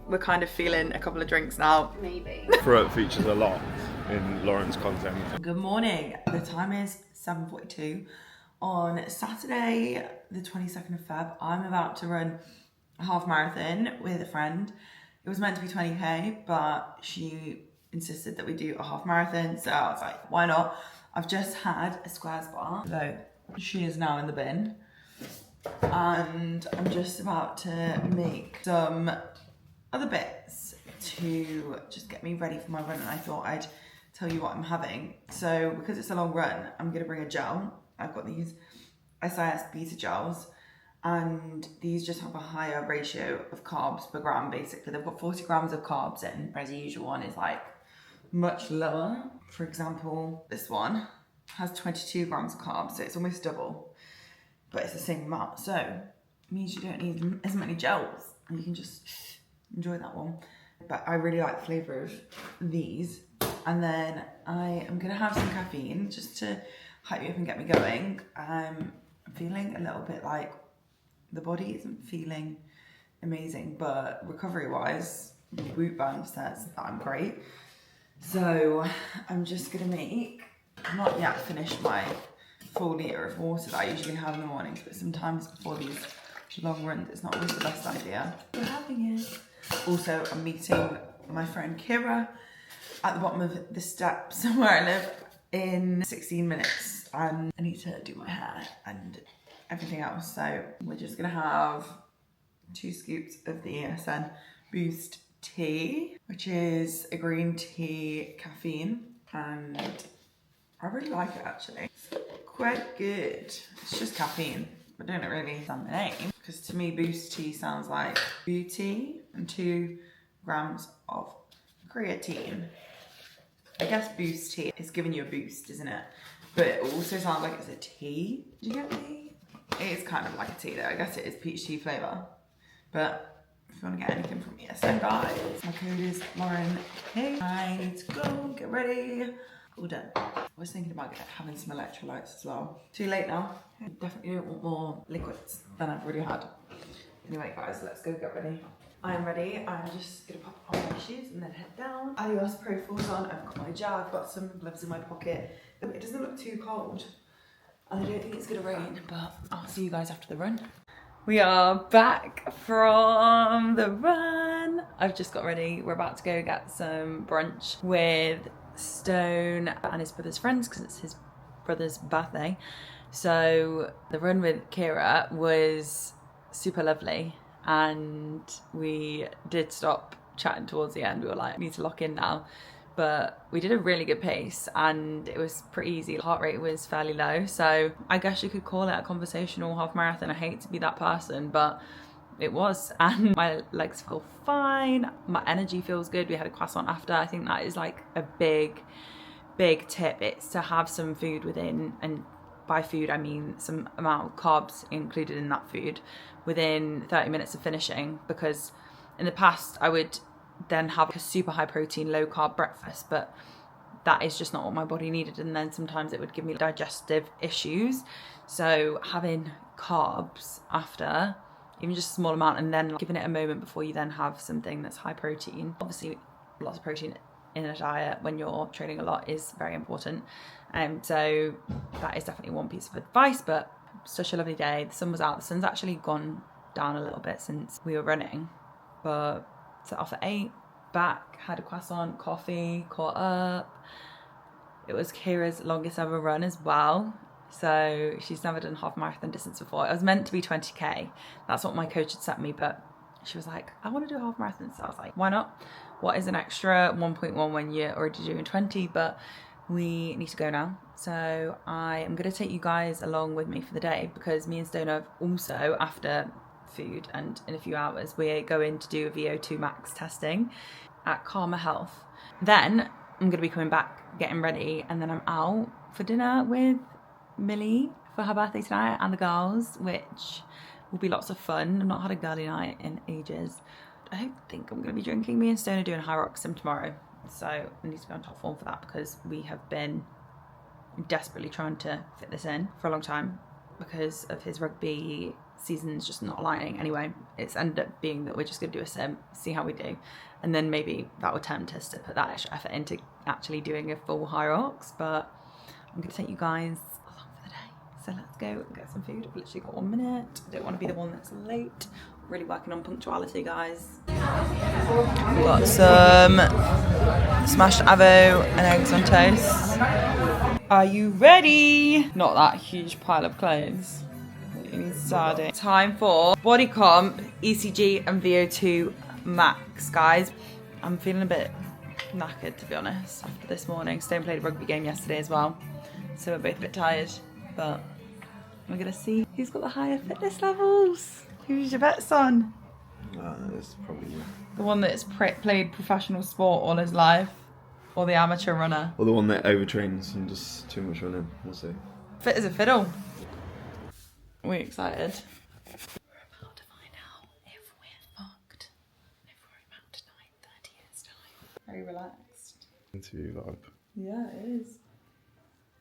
we're kind of feeling a couple of drinks now. Maybe. Throat features a lot in Lauren's content. Good morning. The time is 7:42 on Saturday, the 22nd of Feb. I'm about to run a half marathon with a friend. It was meant to be 20k, but she insisted that we do a half marathon, so I was like, why not? I've just had a squares bar, though she is now in the bin, and I'm just about to make some other bits to just get me ready for my run, and I thought I'd tell you what I'm having. So because it's a long run, I'm gonna bring a gel. I've got these SIS beta gels, and these just have a higher ratio of carbs per gram. Basically, they've got 40 grams of carbs in, whereas the usual one is like much lower. For example, this one has 22 grams of carbs, so it's almost double, but it's the same amount. So it means you don't need as many gels, and you can just enjoy that one. But I really like the flavour of these. And then I am gonna have some caffeine just to hype me up and get me going. I'm feeling a little bit like the body isn't feeling amazing, but recovery wise, the boot band says that I'm great. So I'm just gonna make, I've not yet finished my full litre of water that I usually have in the mornings, but sometimes before these long runs, it's not always the best idea. We're having it. Also, I'm meeting my friend Kira at the bottom of the steps where I live in 16 minutes. And I need to do my hair and everything else. So we're just gonna have 2 scoops of the ESN Boost tea, which is a green tea caffeine, and I really like it actually. It's quite good. It's just caffeine. I don't really understand the name, because to me Boost tea sounds like beauty and 2 grams of creatine. I guess Boost tea is giving you a boost, isn't it? But it also sounds like it's a tea. Do you get me? It is kind of like a tea though. I guess it is peach tea flavour. But if you want to get anything from ESN, guys, my code is Lauren. Hey, I need to go, get ready. All done. I was thinking about having some electrolytes as well. Too late now. I definitely don't want more liquids than I've already had. Anyway, guys, let's go get ready. I'm ready. I'm just gonna pop on my shoes and then head down. Adios Pro Force on. I've got my gel. I've got some gloves in my pocket. It doesn't look too cold, and I don't think it's gonna rain, but I'll see you guys after the run. We are back from the run. I've just got ready. We're about to go get some brunch with Stone and his brother's friends, because it's his brother's birthday. So the run with Kira was super lovely, and we did stop chatting towards the end. We were like, we need to lock in now, but we did a really good pace and it was pretty easy. Heart rate was fairly low, so I guess you could call it a conversational half marathon. I hate to be that person, but it was, and my legs feel fine, my energy feels good. We had a croissant after. I think that is like a big tip. It's to have some food within, and by food I mean some amount of carbs included in that food within 30 minutes of finishing, because in the past I would then have a super high protein, low carb breakfast, but that is just not what my body needed, and then sometimes it would give me digestive issues. So having carbs after, even just a small amount, and then giving it a moment before you then have something that's high protein. Obviously lots of protein in a diet when you're training a lot is very important, so that is definitely one piece of advice. But such a lovely day. The sun was out. The sun's actually gone down a little bit since we were running, but set off at 8, back, had a croissant, coffee, caught up. It was Kira's longest ever run as well, so she's never done half marathon distance before. It was meant to be 20k. That's what my coach had set me, but she was like, I want to do a half marathon. So I was like, why not? What is an extra 1.1 when you're already doing 20? But we need to go now. So I am going to take you guys along with me for the day, because me and Stone have also, after food and in a few hours, we're going to do a VO2 Max testing at Karma Health. Then I'm going to be coming back, getting ready, and then I'm out for dinner with Millie for her birthday tonight and the girls, which will be lots of fun. I've not had a girly night in ages. I don't think I'm going to be drinking. Me and Stone are doing Hyrox sim tomorrow, so I need to be on top form for that, because we have been desperately trying to fit this in for a long time. because of his rugby season's just not aligning. Anyway, it's ended up being that we're just going to do a sim, see how we do, and then maybe that will tempt us to put that extra effort into actually doing a full Hyrox. But I'm going to take you guys along for the day, so let's go and get some food. I've literally got 1 minute. I don't want to be the one that's late. Really working on punctuality, guys. We've got some smashed avo and eggs on toast. Are you ready? Not that huge pile of clothes. Inside. Time for body comp, ECG and VO2 Max, guys. I'm feeling a bit knackered, to be honest, after this morning. Stone played a rugby game yesterday as well, so we're both a bit tired, but we're gonna see who's got the higher fitness levels. Who's your bets on? It's probably you. The one that's played professional sport all his life, or the amateur runner? Or the one that overtrains and does too much running. We'll see. Fit as a fiddle. We're excited. We're about to find out if we're fucked. If we're about to die in 30 years' time. Very relaxed. Interview vibe. Yeah, it is.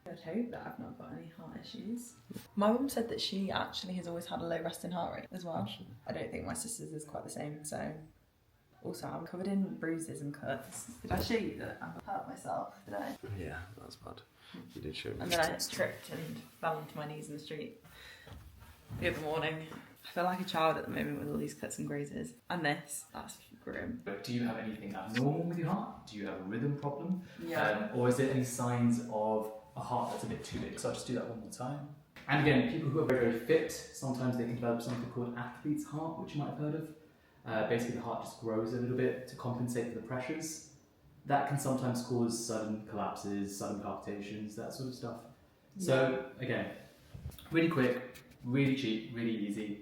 I'd hope that I've not got any heart issues. My mum said that she actually has always had a low resting heart rate as well. Actually. I don't think my sister's is quite the same, so. Also, I'm covered in bruises and cuts. Did I show you that I hurt myself today? Yeah, that's bad. You did show me. And then I tripped and fell onto my knees in the street the other morning. I feel like a child at the moment with all these cuts and grazes. And this, that's grim. But do you have anything abnormal with your heart? Do you have a rhythm problem? Yeah. Or is there any signs of a heart that's a bit too big? So I'll just do that one more time. And again, people who are very, very fit, sometimes they can develop something called athlete's heart, which you might have heard of. Basically, the heart just grows a little bit to compensate for the pressures. That can sometimes cause sudden collapses, sudden palpitations, that sort of stuff. Yeah. So again, really quick, really cheap, really easy,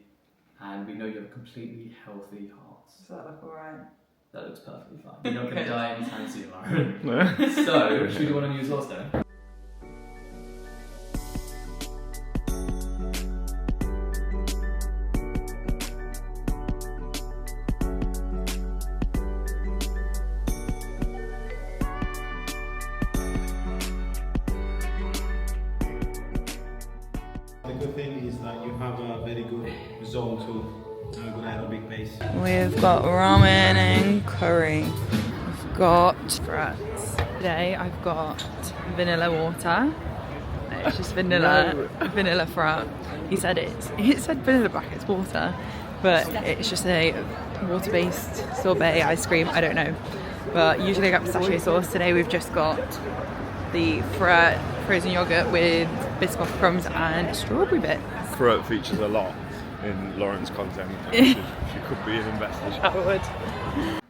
and we know you have a completely healthy heart. Does that look alright? That looks perfectly fine. You're not going to die anytime soon, Lauren. So, should we do one on you as well, Stone? The good thing is that you have a very good zone to good aerobic pace. We've got ramen and curry. We've got frats. Today I've got vanilla water. It's just vanilla, vanilla frat. He said it said vanilla brackets water, but it's just a water-based sorbet ice cream. I don't know, but usually I get pistachio sauce. Today we've just got the frat frozen yogurt with Biscoff crumbs and strawberry bits. Fruit features a lot in Lauren's content. She could be an investor. I would.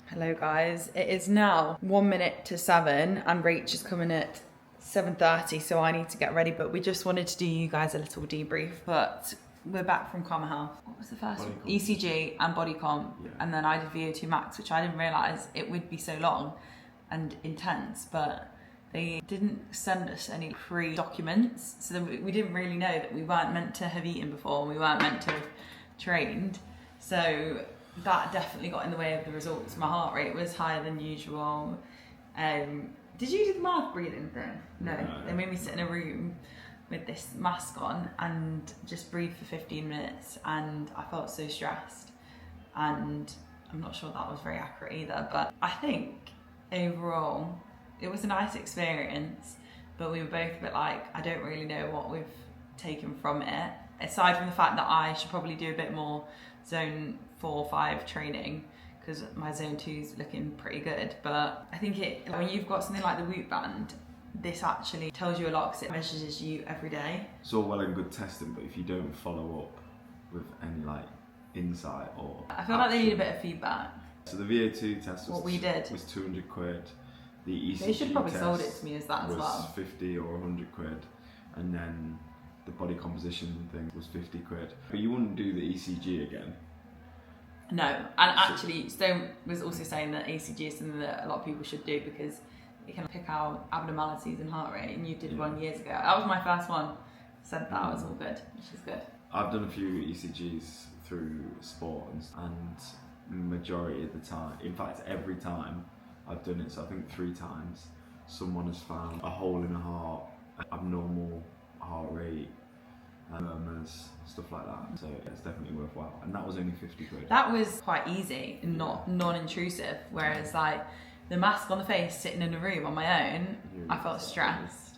Hello guys, it is now 1 minute to 7 and Rach is coming at 7:30, so I need to get ready, but we just wanted to do you guys a little debrief. But we're back from Karma Health. What was the first one? ECG and body comp, yeah. And then I did VO2 Max, which I didn't realise it would be so long and intense, but they didn't send us any pre-documents, so that we didn't really know that we weren't meant to have eaten before, we weren't meant to have trained, so that definitely got in the way of the results. My heart rate was higher than usual. Did you do the mouth breathing thing? No. They made me sit in a room with this mask on and just breathe for 15 minutes, and I felt so stressed, and I'm not sure that was very accurate either, but I think overall it was a nice experience, but we were both a bit like, I don't really know what we've taken from it, aside from the fact that I should probably do a bit more zone 4-5 training, because my zone 2's looking pretty good. But I think when you've got something like the Whoop Band, this actually tells you a lot because it measures you every day. It's all well and good testing, but if you don't follow up with any like insight or I feel like they need a bit of feedback. So the VO2 test was, what we did was 200 quid. The ECG they should probably test sold it to me as that as well. 50 or 100 quid, and then the body composition thing was 50 quid. But you wouldn't do the ECG again. No, and actually Stone was also saying that ECG is something that a lot of people should do because it can pick out abnormalities in heart rate, and you did one years ago. That was my first one. Said that was all good, which is good. I've done a few ECGs through sport, and majority of the time, in fact every time I've done it, so I think 3 times, someone has found a hole in the heart, abnormal heart rate, murmurs, stuff like that. So it's definitely worthwhile. And that was only 50 quid. That was quite easy and non-intrusive, whereas like the mask on the face sitting in a room on my own, I felt stressed.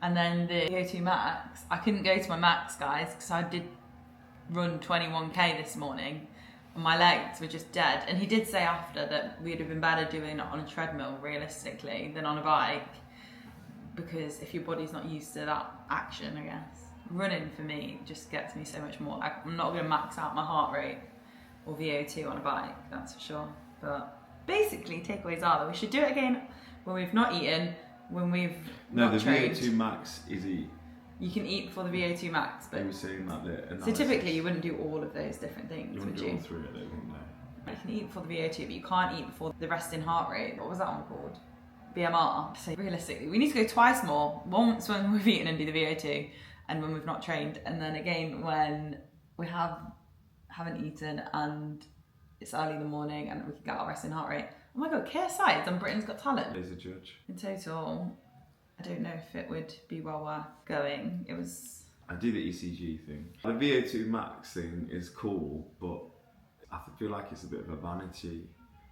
And then the VO2 Max, I couldn't go to my max, guys, because I did run 21k this morning and my legs were just dead. And he did say after that we'd have been better doing it on a treadmill realistically than on a bike, because if your body's not used to that action, I guess. Running for me just gets me so much more. I'm not going to max out my heart rate or VO2 on a bike, that's for sure. But basically, takeaways are that we should do it again when we've not eaten, when we've not trained. VO2 Max is eat. You can eat before the VO2 Max, but You were saying that the so typically you wouldn't do all of those different things, you would wouldn't do you? all three, I don't think, no. You can eat before the VO2, but you can't eat before the resting heart rate. What was that one called? BMR. So realistically, we need to go twice more. Once when we've eaten and do the VO2, and when we've not trained, and then again when we haven't eaten and it's early in the morning and we can get our resting heart rate. Oh my god, KSI, it's on Britain's Got Talent. There's a judge. In total, I don't know if it would be well worth going. It was... I do the ECG thing. The VO2 Max thing is cool, but I feel like it's a bit of a vanity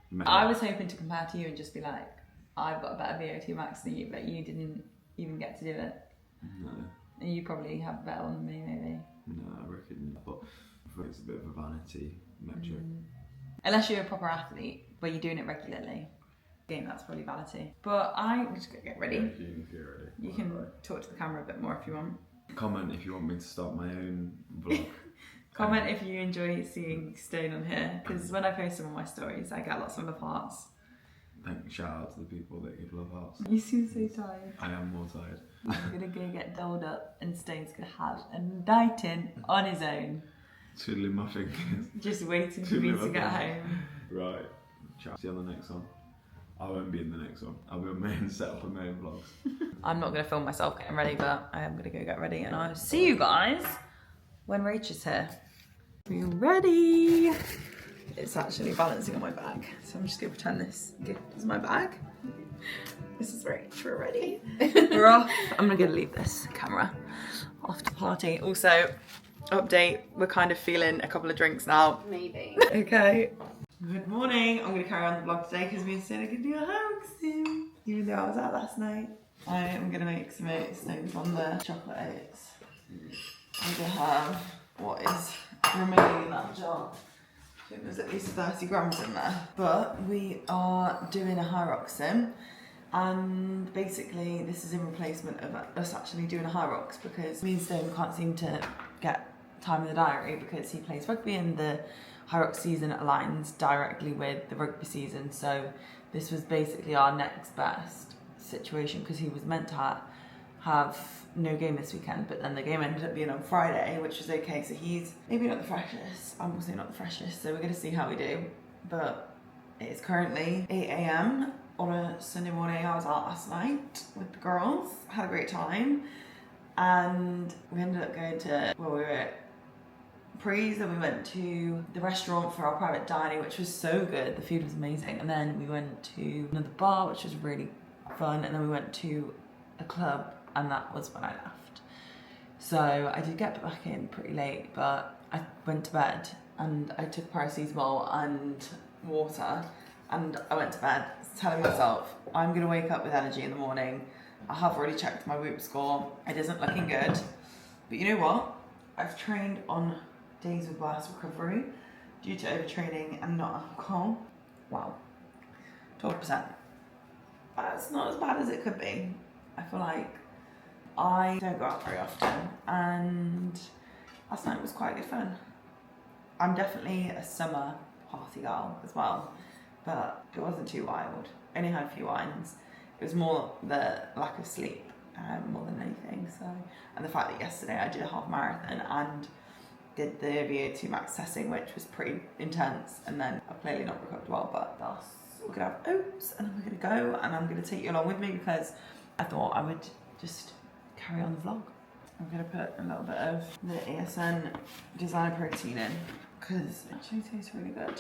measure. I was hoping to compare to you and just be like, I've got a better VO2 Max than you, but you didn't even get to do it. No. And you probably have a better one than me, maybe. No, I reckon, but I feel like it's a bit of a vanity metric. Unless you're a proper athlete, where you're doing it regularly. Again, that's probably vanity. But I'm just gonna get ready. If you're ready. You can talk to the camera a bit more if you want. Comment if you want me to start my own vlog. Comment if you enjoy seeing Stone on here, because when I post them on my stories, I get lots of love hearts. Shout out to the people that give love hearts. You seem so tired. I am more tired. I'm gonna go get dolled up, and Stone's gonna have a night in on his own. Twiddling my fingers. Just waiting for me to get home. Right. Ciao. See you on the next one. I won't be in the next one. I'll be on my own set up on my own vlogs. I'm not gonna film myself getting ready, but I am gonna go get ready, and I'll see you guys when Rach is here. Are you ready? It's actually balancing on my bag, so I'm just gonna pretend this is my bag. This is Rach, we're ready. We're off. I'm gonna leave this camera off to party. Also, update, we're kind of feeling a couple of drinks now. Maybe. Okay. Good morning. I'm gonna carry on the vlog today because me and Stone are gonna do a Hyrox soon. Even though I was out last night. I am gonna make some oats. Stone's on the chocolate oats. I'm gonna have what is remaining in that jar. I think there's at least 30 grams in there. But we are doing a Hyrox sim, and basically this is in replacement of us actually doing a Hyrox, because me and Stone can't seem to get time in the diary because he plays rugby and the Hyrox season aligns directly with the rugby season. So this was basically our next best situation, because he was meant to have no game this weekend, but then the game ended up being on Friday, which was okay. So he's maybe not the freshest, I'm also not the freshest, so we're gonna see how we do. But it's currently 8 AM on a Sunday morning. I was out last night with the girls, had a great time, and we ended up going to, well, we were at Prees, and we went to the restaurant for our private dining, which was so good. The food was amazing. And then we went to another bar, which was really fun, and then we went to a club, and that was when I left. So I did get back in pretty late, but I went to bed and I took paracetamol and water, and I went to bed telling myself I'm gonna wake up with energy in the morning. I have already checked my Whoop score. It isn't looking good, but you know what? I've trained on days with worse recovery due to overtraining and not alcohol. Wow, 12%. That's not as bad as it could be. I feel like I don't go out very often, and last night was quite good fun. I'm definitely a summer party girl as well, but it wasn't too wild. Only had a few wines. It was more the lack of sleep more than anything. So, and the fact that yesterday I did a half marathon and did the VO2 Max testing, which was pretty intense, and then I've clearly not recovered well, but that's, we're gonna have oats and then we're gonna go, and I'm gonna take you along with me because I thought I would just carry on the vlog. I'm gonna put a little bit of the ASN designer protein in because it actually tastes really good.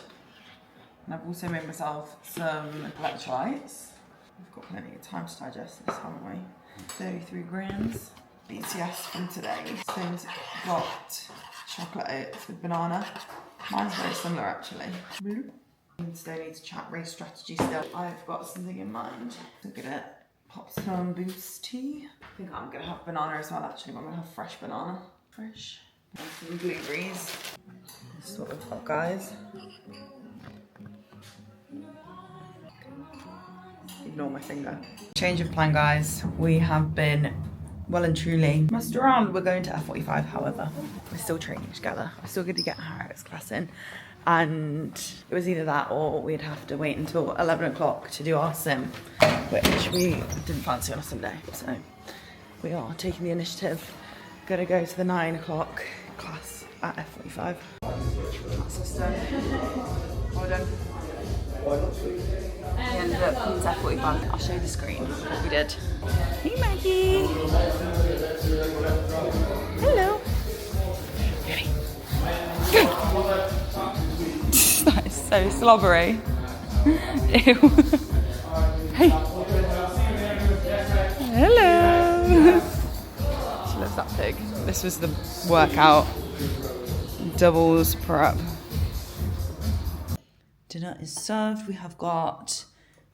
And I've also made myself some electrolytes. We've got plenty of time to digest this, haven't we? 33 grams. BTS from today. Stone's got chocolate oats with banana. Mine's very similar actually. Stone needs to chat race strategy still. I've got something in mind. Look at it. Popsicle boost tea. I think I'm gonna have banana as well actually, but I'm gonna have fresh banana. Fresh. And some blueberries. This is what we've got, guys. Ignore my finger. Change of plan, guys. We have been well and truly messed around. We're going to F45, however. We're still training together. We're still going to get a Hyrox class in. And it was either that or we'd have to wait until 11 o'clock to do our sim, which we didn't fancy on a Sunday. So we are taking the initiative. Gonna go to the 9 o'clock class at F45. That's us done. Well done. We ended up coming to F45. I'll show you the screen what we did. Hey Maggie! Hello! That is so slobbery. Ew. Hey! Hello! She loves that pig. This was the workout. Doubles prep. Dinner is served. We have got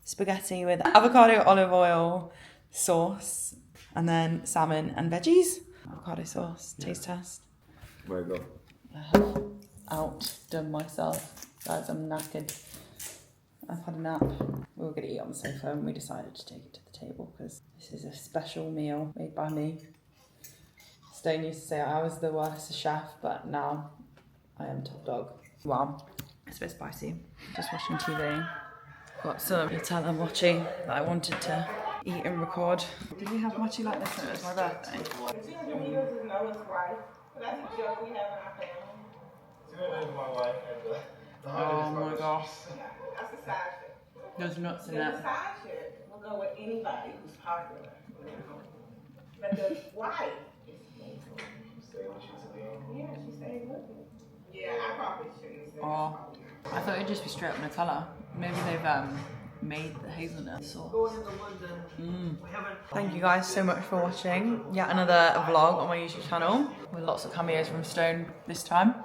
spaghetti with avocado olive oil sauce and then salmon and veggies. Avocado sauce, taste test. Where you go? I have outdone myself. Guys, I'm knackered. I've had a nap. We were going to eat on the sofa and we decided to take it to the table because this is a special meal made by me. Stone used to say I was the worst chef, but now I am top dog. Wow. It's a bit spicy. Just watching TV. Got some Nutella mochi that I wanted to eat and record. Did we have mochi like this when it was my birthday? Oh my gosh. That's a side chick. There's nuts in The it. side chick will go with anybody who's popular. But the wife is yeah, she stayed with me. Yeah, I probably shouldn't say. Oh, I thought it'd just be straight up Nutella. Maybe they've made the hazelnut sauce. Thank you guys so much for watching yet another vlog on my YouTube channel with lots of cameos from Stone this time.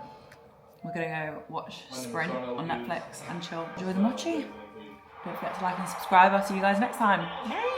We're gonna go watch Sprint on Netflix and chill. Enjoy the mochi. Don't forget to like and subscribe. I'll see you guys next time. Bye.